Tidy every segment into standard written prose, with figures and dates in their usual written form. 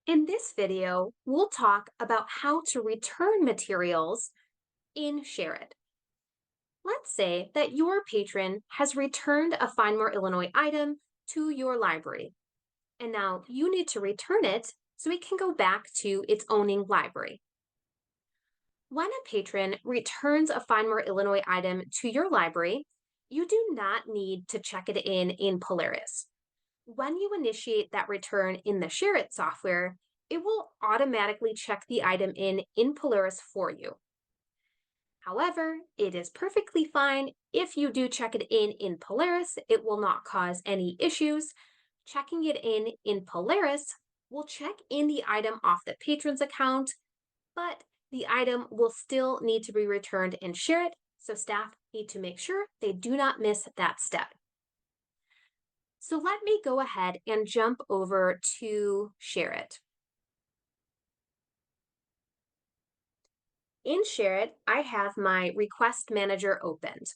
In this video, we'll talk about how to return materials in SHAREit. Let's say that your patron has returned a Find More Illinois item to your library, and now you need to return it so it can go back to its owning library. When a patron returns a Find More Illinois item to your library, you do not need to check it in Polaris. When you initiate that return in the SHAREit software, it will automatically check the item in Polaris for you. However, it is perfectly fine if you do check it in Polaris. It will not cause any issues. Checking it in Polaris will check in the item off the patron's account, but the item will still need to be returned in SHAREit, so staff need to make sure they do not miss that step. So let me go ahead and jump over to SHAREit. In SHAREit, I have my request manager opened.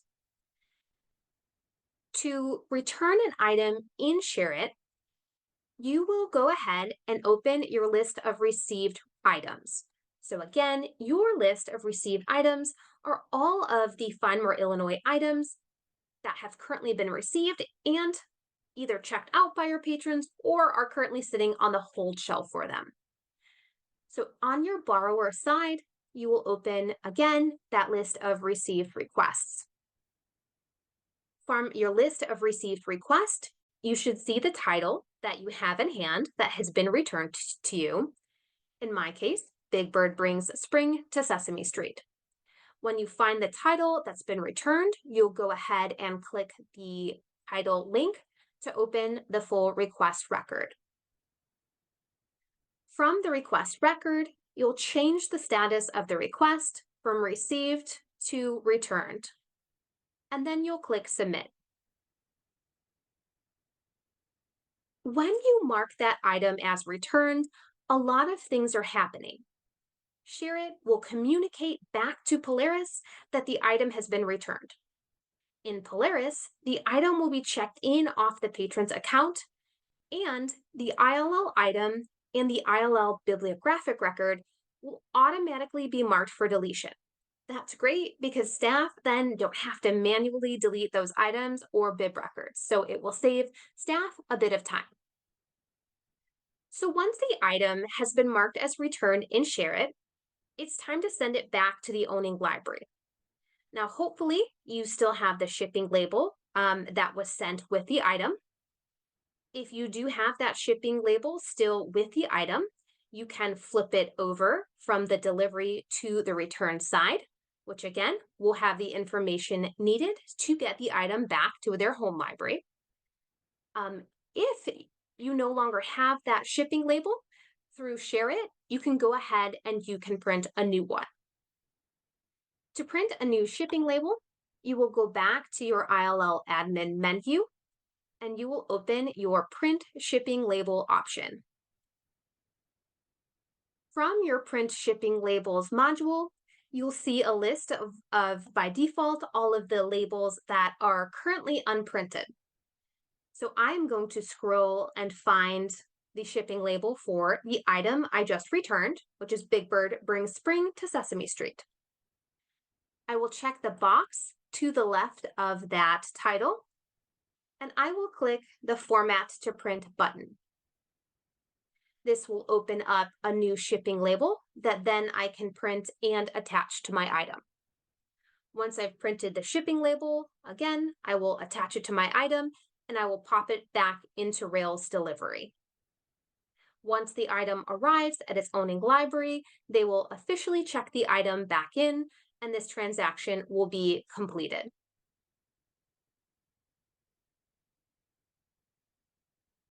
To return an item in SHAREit, you will go ahead and open your list of received items. So again, your list of received items are all of the Find More Illinois items that have currently been received and either checked out by your patrons or are currently sitting on the hold shelf for them. So on your borrower side, you will open again that list of received requests. From your list of received requests, you should see the title that you have in hand that has been returned to you. In my case, Big Bird Brings Spring to Sesame Street. When you find the title that's been returned, you'll go ahead and click the title link to open the full request record. From the request record, you'll change the status of the request from received to returned, and then you'll click Submit. When you mark that item as returned, a lot of things are happening. SHAREit will communicate back to Polaris that the item has been returned. In Polaris, the item will be checked in off the patron's account, and the ILL item and the ILL bibliographic record will automatically be marked for deletion. That's great because staff then don't have to manually delete those items or bib records, so it will save staff a bit of time. So once the item has been marked as returned in SHAREit, it's time to send it back to the owning library. Now, hopefully, you still have the shipping label that was sent with the item. If you do have that shipping label still with the item, you can flip it over from the delivery to the return side, which again will have the information needed to get the item back to their home library. If you no longer have that shipping label through SHAREit, you can go ahead and you can print a new one. To print a new shipping label, you will go back to your ILL admin menu and you will open your Print Shipping Label option. From your Print Shipping Labels module, you'll see a list of by default, all of the labels that are currently unprinted. So I'm going to scroll and find the shipping label for the item I just returned, which is Big Bird Brings Spring to Sesame Street. I will check the box to the left of that title, and I will click the Format to Print button. This will open up a new shipping label that then I can print and attach to my item. Once I've printed the shipping label, again, I will attach it to my item and I will pop it back into Rails delivery. Once the item arrives at its owning library, they will officially check the item back in and this transaction will be completed.